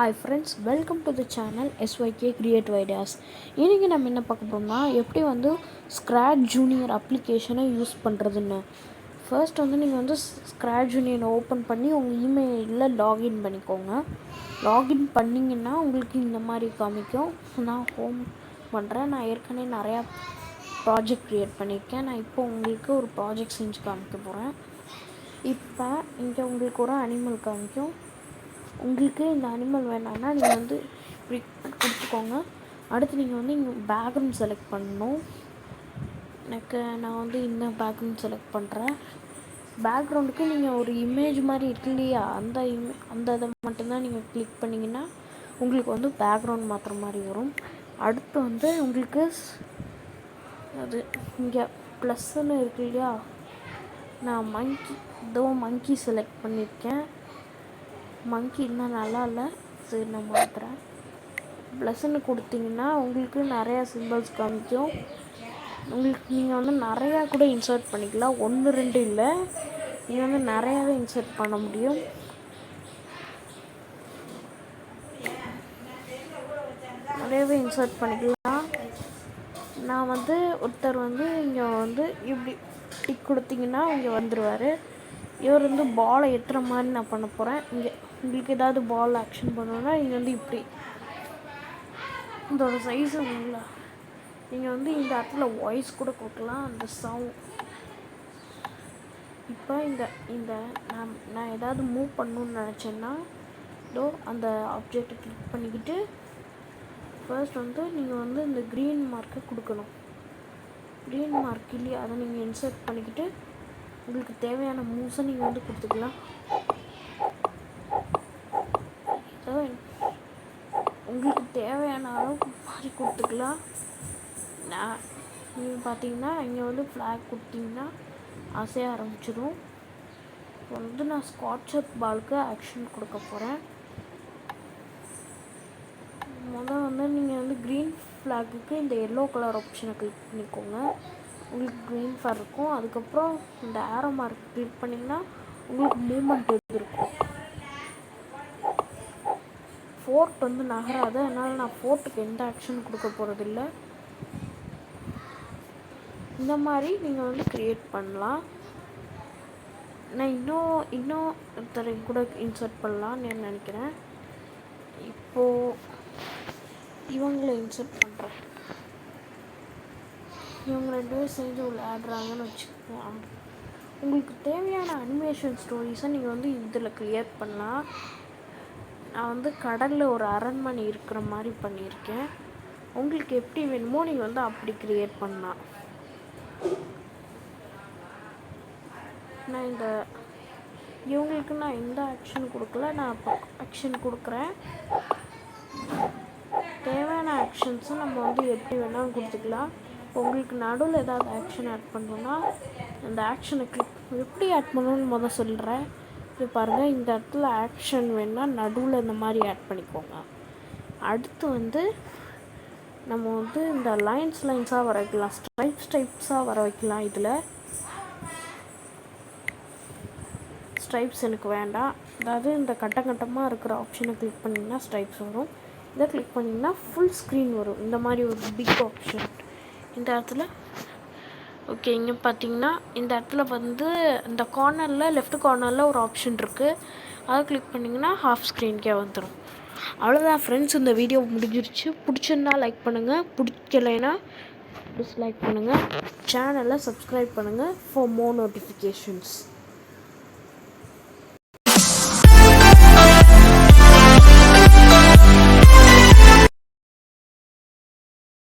Hi friends, welcome to the channel SYK creative ideas. இன்றைக்கி நம்ம என்ன பார்க்க போகிறோம்னா, எப்படி ஸ்க்ராட்ச் ஜூனியர் அப்ளிகேஷனை யூஸ் பண்ணுறதுன்னு. ஃபர்ஸ்ட் நீங்கள் ஸ்க்ராட்ச் ஜூனியரை ஓப்பன் பண்ணி உங்கள் இமெயிலில் லாகின் பண்ணிக்கோங்க. லாகின் பண்ணிங்கன்னா உங்களுக்கு இந்த மாதிரி காமிக்கும். நான் ஹோம் பண்ணுறேன். நான் ஏற்கனவே நிறையா ப்ராஜெக்ட் க்ரியேட் பண்ணியிருக்கேன். நான் இப்போ உங்களுக்கு ஒரு ப்ராஜெக்ட் செஞ்சு காமிக்க போகிறேன். இப்போ இங்கே உங்களுக்கு ஒரு அனிமல் காமிக்கும். உங்களுக்கு இந்த அனிமல் வேணான்னா நீங்கள் இப்படி கொடுத்துக்கோங்க. அடுத்து நீங்கள் இங்கே பேக்ரவுண்ட் செலக்ட் பண்ணணும். நான் இந்த பேக்ரவுண்ட் செலக்ட் பண்ணுறேன். பேக்ரவுண்டுக்கு நீங்கள் ஒரு இமேஜ் மாதிரி இருக்கு இல்லையா, அந்த இதை மட்டும்தான் நீங்கள் கிளிக் பண்ணிங்கன்னா உங்களுக்கு பேக்ரவுண்ட் மாற்றுற மாதிரி வரும். அடுத்து உங்களுக்கு அது இங்கே ப்ளஸ்ன்னு இருக்கு இல்லையா, நான் மங்கி செலக்ட் பண்ணியிருக்கேன். மங்கி இன்னும் நல்லா இல்லை, சரி நான் மாற்றுறேன். ப்ளஸ்ன்னு கொடுத்தீங்கன்னா உங்களுக்கு நிறையா சிம்பிள்ஸ் காமிக்கும். உங்களுக்கு நீங்கள் நிறையா கூட இன்சர்ட் பண்ணிக்கலாம். 1 2 இல்லை, நீங்கள் நிறையாவே இன்சர்ட் பண்ண முடியும். நிறையவே இன்சர்ட் பண்ணிக்கலாம். நான் ஒருத்தர் இங்கே இப்படி டிக் கொடுத்தீங்கன்னா இங்கே வந்துடுவார். இவர் பாலை எட்டுற மாதிரி நான் பண்ண போகிறேன். இங்கே உங்களுக்கு ஏதாவது பால் ஆக்ஷன் பண்ணணுன்னா நீங்கள் இப்படி இதோட சைஸு இல்லை, நீங்கள் இந்த இடத்துல வாய்ஸ் கூட கொடுக்கலாம், அந்த சவுண்ட். இப்போ இந்த நான் ஏதாவது மூவ் பண்ணணுன்னு நினச்சேன்னா அந்த ஆப்ஜெக்டை கிளிக் பண்ணிக்கிட்டு ஃபர்ஸ்ட் நீங்கள் இந்த க்ரீன் மார்க்கை கொடுக்கணும். க்ரீன் மார்க் இல்லையா, அதை நீங்கள் இன்சர்ட் பண்ணிக்கிட்டு உங்களுக்கு தேவையான மூவ்ஸை நீங்கள் கொடுத்துக்கலாம். உங்களுக்கு தேவையான அளவுக்கு மாதிரி கொடுத்துக்கலாம். நீங்கள் பார்த்தீங்கன்னா இங்கே ஃப்ளாக் கொடுத்தீங்கன்னா அசைய ஆரம்பிச்சிடும். நான் ஸ்காட்ச் பாலுக்கு ஆக்ஷன் கொடுக்க போகிறேன். நீங்கள் க்ரீன் ஃப்ளாக்குக்கு இந்த எல்லோ கலர் ஆப்ஷனை கிளிக் பண்ணிக்கோங்க. உங்களுக்கு க்ரீன் ஃப்ளாக் இருக்கும். அதுக்கப்புறம் இந்த ஆரோ மார்க் கிளிக் பண்ணிங்கன்னா உங்களுக்கு மூமெண்ட் இருக்கும். ஃபோர்ட் நகராது, அதனால் நான் ஃபோர்ட்டுக்கு எந்த ஆக்ஷன் கொடுக்க போகிறதில்ல. இந்த மாதிரி நீங்கள் க்ரியேட் பண்ணலாம். நான் இன்னும் ஒருத்தரை கூட இன்சர்ட் பண்ணலான்னு நினைக்கிறேன். இப்போது இவங்களை இன்சர்ட் பண்ணுறேன். இவங்க 2 பேரும் சேர்ந்து விளையாடுறாங்கன்னு வச்சுக்கோங்க. உங்களுக்கு தேவையான அனிமேஷன் ஸ்டோரிஸை நீங்கள் இதில் க்ரியேட் பண்ணலாம். நான் கடலில் ஒரு அரண்மனை இருக்கிற மாதிரி பண்ணியிருக்கேன். உங்களுக்கு எப்படி வேணுமோ நீங்கள் அப்படி க்ரியேட் பண்ணலாம். நான் இவங்களுக்கு நான் எந்த ஆக்ஷன் கொடுக்கல, நான் இப்போ ஆக்ஷன் கொடுக்குறேன். தேவையான ஆக்ஷன்ஸை நம்ம எப்படி வேணாலும் கொடுத்துக்கலாம். உங்களுக்கு நடுவில் ஏதாவது ஆக்ஷன் ஆட் பண்ணணுன்னா அந்த ஆக்ஷனை எப்படி ஆட் பண்ணணும்னு சொல்கிறேன். இது பாருங்கள், இந்த இடத்துல ஆக்ஷன் வேணால் நடுவில் இந்த மாதிரி ஆட் பண்ணிக்கோங்க. அடுத்து நம்ம இந்த லைன்ஸாக வர வைக்கலாம், ஸ்ட்ரைப்ஸாக வர வைக்கலாம். இதில் ஸ்ட்ரைப்ஸ் எனக்கு வேண்டாம். அதாவது இந்த கட்டமாக இருக்கிற ஆப்ஷனை கிளிக் பண்ணிங்கன்னா ஸ்ட்ரைப்ஸ் வரும். இதை கிளிக் பண்ணிங்கன்னா ஃபுல் ஸ்க்ரீன் வரும். இந்த மாதிரி ஒரு பிக் ஆப்ஷன் இந்த இடத்துல. ஓகே, இங்கே பார்த்தீங்கன்னா இந்த இடத்துல இந்த கார்னரில் லெஃப்ட் கார்னரில் ஒரு ஆப்ஷன் இருக்குது. அதை கிளிக் பண்ணிங்கன்னா ஹாஃப் ஸ்க்ரீனுக்கே வந்துடும். அவ்வளோதான் ஃப்ரெண்ட்ஸ், இந்த வீடியோ முடிஞ்சிருச்சு. பிடிச்சிருந்தா லைக் பண்ணுங்கள், பிடிக்கலைன்னா டிஸ்லைக் பண்ணுங்கள். சேனலை சப்ஸ்கிரைப் பண்ணுங்கள் ஃபார் மோர் நோட்டிஃபிகேஷன்ஸ்.